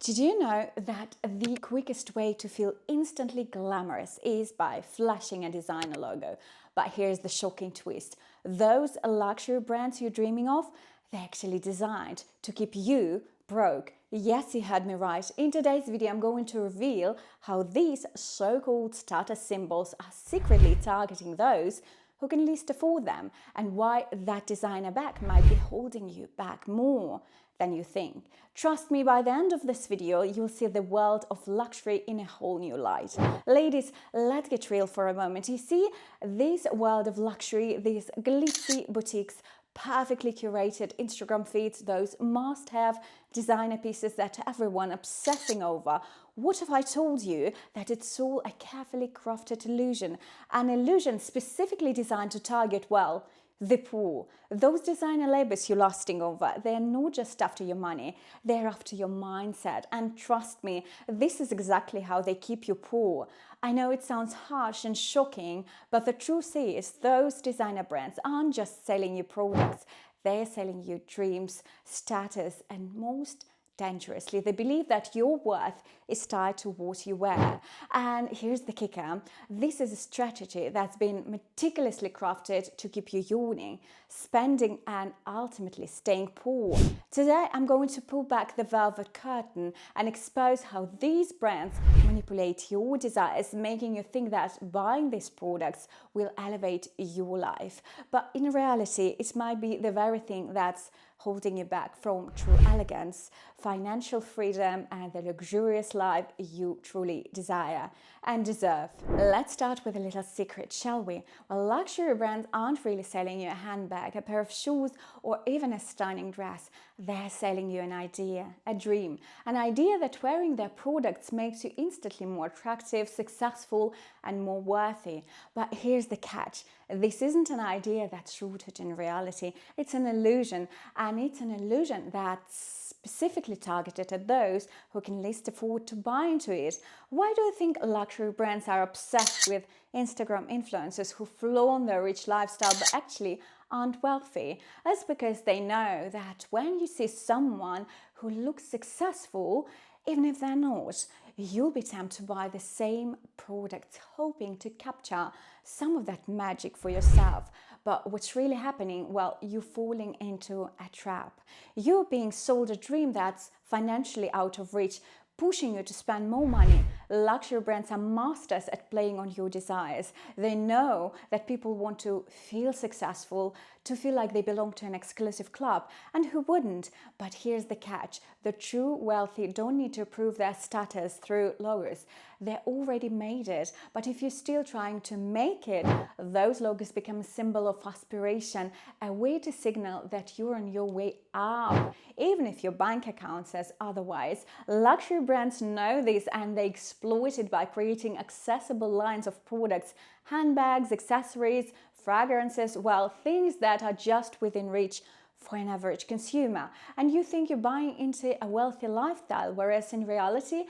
Did you know that the quickest way to feel instantly glamorous is by flashing a designer logo? But here's the shocking twist. Those luxury brands you're dreaming of, they're actually designed to keep you broke. Yes, you heard me right. In today's video, I'm going to reveal how these so-called status symbols are secretly targeting those who can least afford them, and why that designer bag might be holding you back more than you think. Trust me, by the end of this video, you'll see the world of luxury in a whole new light. Ladies, let's get real for a moment. You see, this world of luxury, these glitzy boutiques, perfectly curated Instagram feeds, those must-have designer pieces that everyone obsessing over. What if I told you that it's all a carefully crafted illusion? An illusion specifically designed to target, well, the poor. Those designer labels you're lusting over, they're not just after your money, they're after your mindset. And trust me, this is exactly how they keep you poor. I know it sounds harsh and shocking, but the truth is those designer brands aren't just selling you products, they're selling you dreams, status, and most dangerously, they believe that your worth is tied to what you wear. And here's the kicker. This is a strategy that's been meticulously crafted to keep you yawning, spending, and ultimately staying poor. Today, I'm going to pull back the velvet curtain and expose how these brands manipulate your desires, making you think that buying these products will elevate your life. But in reality, it might be the very thing that's holding you back from true elegance, financial freedom, and the luxurious life you truly desire and deserve. Let's start with a little secret, shall we? Well, luxury brands aren't really selling you a handbag, a pair of shoes, or even a stunning dress. They're selling you an idea, a dream, an idea that wearing their products makes you instantly more attractive, successful, and more worthy. But here's the catch. This isn't an idea that's rooted in reality. It's an illusion, and it's an illusion that's specifically targeted at those who can least afford to buy into it. Why do you think luxury brands are obsessed with Instagram influencers who flaunt their rich lifestyle but actually aren't wealthy? That's because they know that when you see someone who looks successful, even if they're not, you'll be tempted to buy the same products, hoping to capture some of that magic for yourself. But what's really happening? Well, you're falling into a trap. You're being sold a dream that's financially out of reach, pushing you to spend more money. Luxury brands are masters at playing on your desires. They know that people want to feel successful, to feel like they belong to an exclusive club. And who wouldn't? But here's the catch. The true wealthy don't need to prove their status through logos. They already made it. But if you're still trying to make it, those logos become a symbol of aspiration, a way to signal that you're on your way up, even if your bank account says otherwise. Luxury brands know this, and they exploit it by creating accessible lines of products, handbags, accessories, fragrances, well, things that are just within reach for an average consumer. And you think you're buying into a wealthy lifestyle, whereas in reality,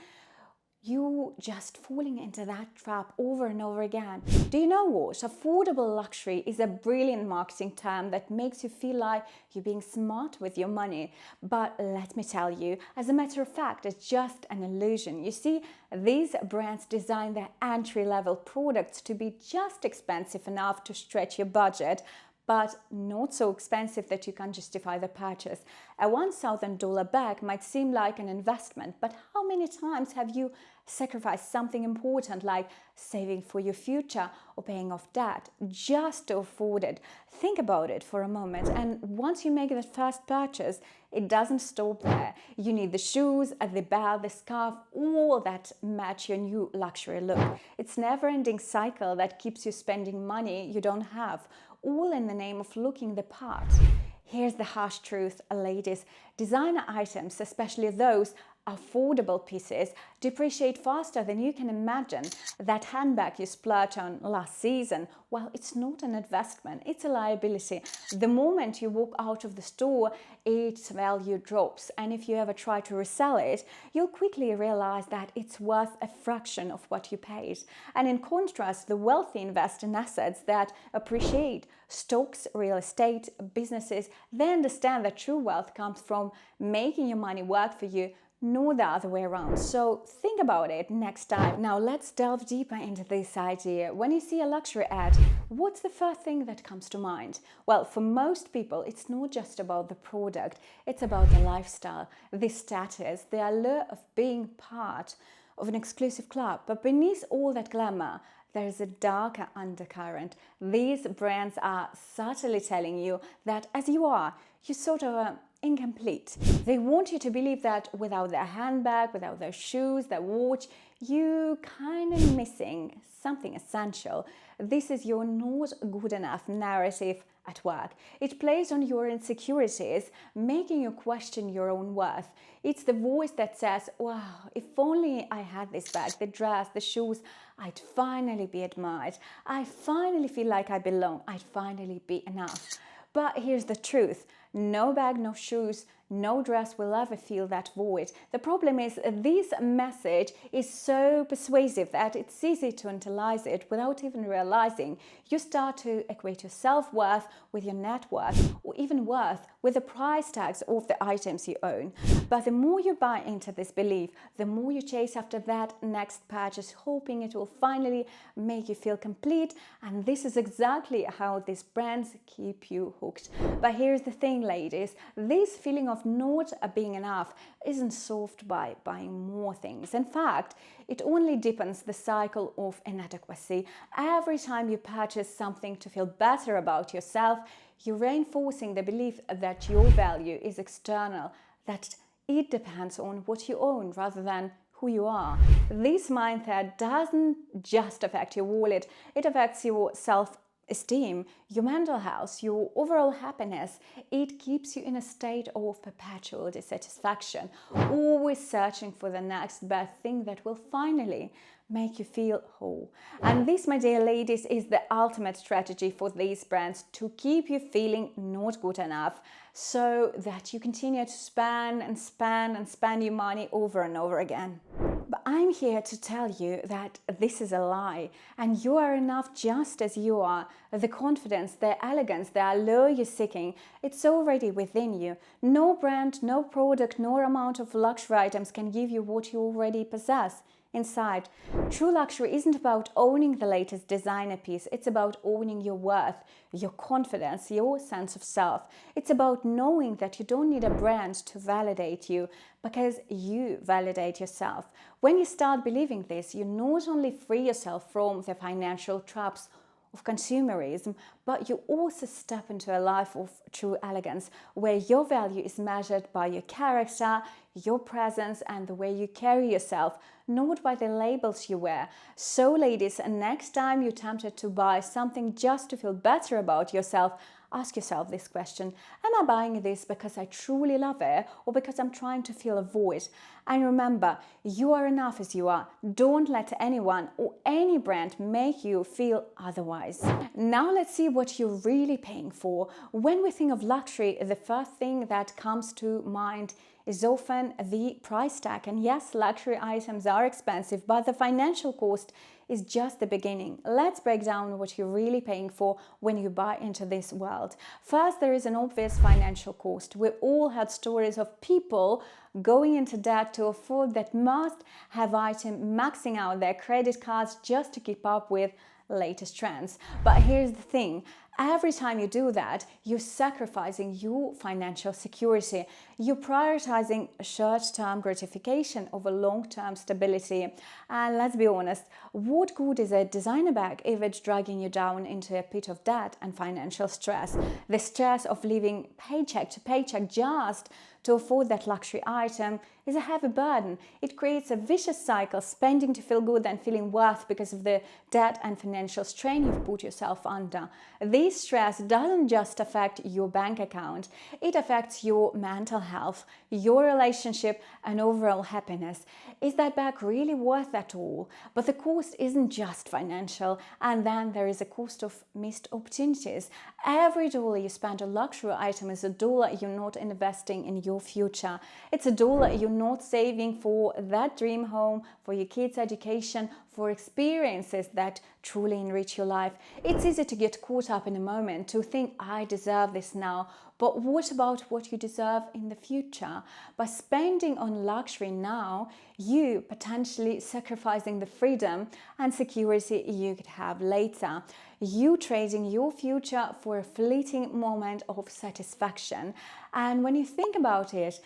you're just falling into that trap over and over again. Do you know what? Affordable luxury is a brilliant marketing term that makes you feel like you're being smart with your money. But let me tell you, as a matter of fact, it's just an illusion. You see, these brands design their entry-level products to be just expensive enough to stretch your budget, but not so expensive that you can't justify the purchase. A $1,000 bag might seem like an investment, but how many times have you sacrificed something important like saving for your future or paying off debt just to afford it? Think about it for a moment, and once you make that first purchase, it doesn't stop there. You need the shoes, the belt, the scarf, all that match your new luxury look. It's a never-ending cycle that keeps you spending money you don't have, all in the name of looking the part. Here's the harsh truth, ladies. Designer items, especially those affordable pieces, depreciate faster than you can imagine. That handbag you splurged on last season, well, it's not an investment, it's a liability. The moment you walk out of the store, its value drops, and if you ever try to resell it, you'll quickly realize that it's worth a fraction of what you paid. And in contrast, the wealthy invest in assets that appreciate: stocks, real estate, businesses. They understand that true wealth comes from making your money work for you, nor the other way around. So think about it next time. Now let's delve deeper into this idea. When you see a luxury ad, what's the first thing that comes to mind? Well, for most people, it's not just about the product, it's about the lifestyle, the status, the allure of being part of an exclusive club. But beneath all that glamour, there is a darker undercurrent. These brands are subtly telling you that as you are, you sort of incomplete. They want you to believe that without their handbag, without their shoes, their watch, you kind of missing something essential. This is your not good enough narrative at work. It plays on your insecurities, making you question your own worth. It's the voice that says, wow, if only I had this bag, the dress, the shoes, I'd finally be admired. I finally feel like I belong. I'd finally be enough. But here's the truth. No bag, no shoes, no dress will ever fill that void. The problem is this message is so persuasive that it's easy to internalize it without even realizing. You start to equate your self-worth with your net worth, or even worth with the price tags of the items you own. But the more you buy into this belief, the more you chase after that next purchase, hoping it will finally make you feel complete. And this is exactly how these brands keep you hooked. But here's the thing, ladies, this feeling of not being enough isn't solved by buying more things. In fact, it only deepens the cycle of inadequacy. Every time you purchase something to feel better about yourself, you're reinforcing the belief that your value is external, that it depends on what you own rather than who you are. This mindset doesn't just affect your wallet, it affects your self-esteem, your mental health, your overall happiness. It keeps you in a state of perpetual dissatisfaction, always searching for the next best thing that will finally make you feel whole. And this, my dear ladies, is the ultimate strategy for these brands to keep you feeling not good enough, so that you continue to spend and spend and spend your money over and over again. But I'm here to tell you that this is a lie, and you are enough just as you are. The confidence, the elegance, the allure you're seeking, it's already within you. No brand, no product, no amount of luxury items can give you what you already possess inside. True luxury isn't about owning the latest designer piece, it's about owning your worth, your confidence, your sense of self. It's about knowing that you don't need a brand to validate you, because you validate yourself. When you start believing this, you not only free yourself from the financial traps of consumerism, but you also step into a life of true elegance, where your value is measured by your character, your presence, and the way you carry yourself, not by the labels you wear. So ladies, next time you're tempted to buy something just to feel better about yourself, ask yourself this question: am I buying this because I truly love it, or because I'm trying to fill a void? And remember, you are enough as you are. Don't let anyone or any brand make you feel otherwise. Now let's see what you're really paying for. When we think of luxury, the first thing that comes to mind is often the price tag. And yes, luxury items are expensive, but the financial cost is just the beginning. Let's break down what you're really paying for when you buy into this world. First, there is an obvious financial cost. We all had stories of people going into debt to afford that must-have item, maxing out their credit cards just to keep up with latest trends. But here's the thing. Every time you do that, you're sacrificing your financial security. You're prioritizing short-term gratification over long-term stability. And let's be honest, what good is a designer bag if it's dragging you down into a pit of debt and financial stress? The stress of living paycheck to paycheck just to afford that luxury item is a heavy burden. It creates a vicious cycle, spending to feel good and feeling worth because of the debt and financial strain you've put yourself under. This stress doesn't just affect your bank account, it affects your mental health, your relationship, and overall happiness. Is that bag really worth it all? But the cost isn't just financial, and then there is a cost of missed opportunities. Every dollar you spend on a luxury item is a dollar you're not investing in your future. It's a dollar you're not saving for that dream home, for your kids' education, for experiences that truly enrich your life. It's easy to get caught up in a moment, to think, I deserve this now. but what about what you deserve in the future? By spending on luxury now, you potentially sacrificing the freedom and security you could have later. You trading your future for a fleeting moment of satisfaction. And when you think about it,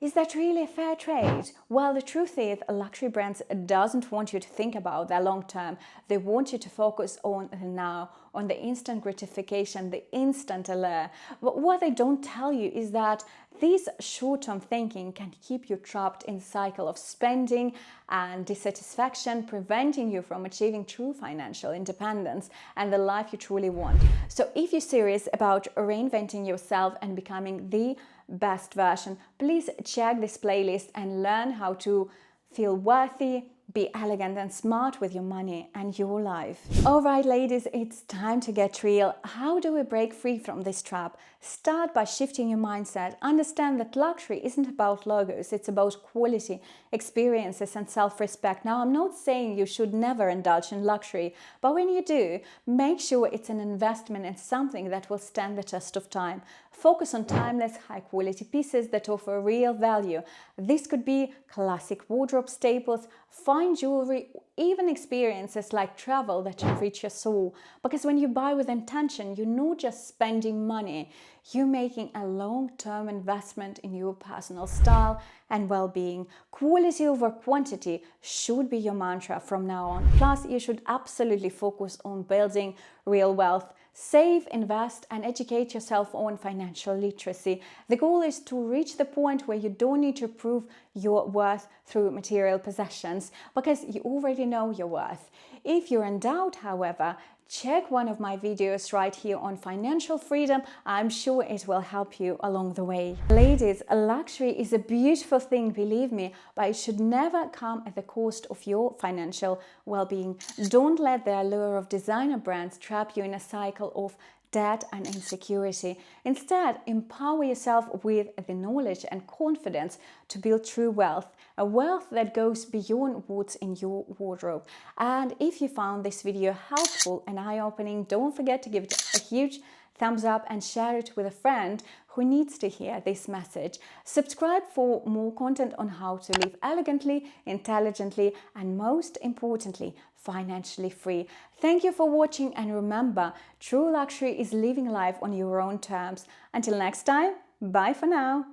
is that really a fair trade? Well, the truth is, luxury brands doesn't want you to think about their long term. They want you to focus on the now, on the instant gratification, the instant allure. But what they don't tell you is that this short-term thinking can keep you trapped in a cycle of spending and dissatisfaction, preventing you from achieving true financial independence and the life you truly want. So if you're serious about reinventing yourself and becoming the best version, please check this playlist and learn how to feel worthy, be elegant and smart with your money and your life. Alright ladies, it's time to get real. How do we break free from this trap? Start by shifting your mindset. Understand that luxury isn't about logos, it's about quality, experiences and self-respect. Now, I'm not saying you should never indulge in luxury, but when you do, make sure it's an investment in something that will stand the test of time. Focus on timeless, high-quality pieces that offer real value. This could be classic wardrobe staples, fine jewelry, even experiences like travel that enrich your soul. Because when you buy with intention, you're not just spending money, you're making a long-term investment in your personal style and well-being. Quality over quantity should be your mantra from now on. Plus, you should absolutely focus on building real wealth. Save, invest, and educate yourself on financial literacy. The goal is to reach the point where you don't need to prove your worth through material possessions, because you already know your worth. If you're in doubt, however, check one of my videos right here on financial freedom. I'm sure it will help you along the way. Ladies, luxury is a beautiful thing, believe me, but it should never come at the cost of your financial well-being. Don't let the allure of designer brands trap you in a cycle of debt and insecurity. Instead, empower yourself with the knowledge and confidence to build true wealth, a wealth that goes beyond what's in your wardrobe. And if you found this video helpful and eye-opening, don't forget to give it a huge thumbs up and share it with a friend who needs to hear this message. Subscribe for more content on how to live elegantly, intelligently, and most importantly, financially free. Thank you for watching, and remember, true luxury is living life on your own terms. Until next time, bye for now.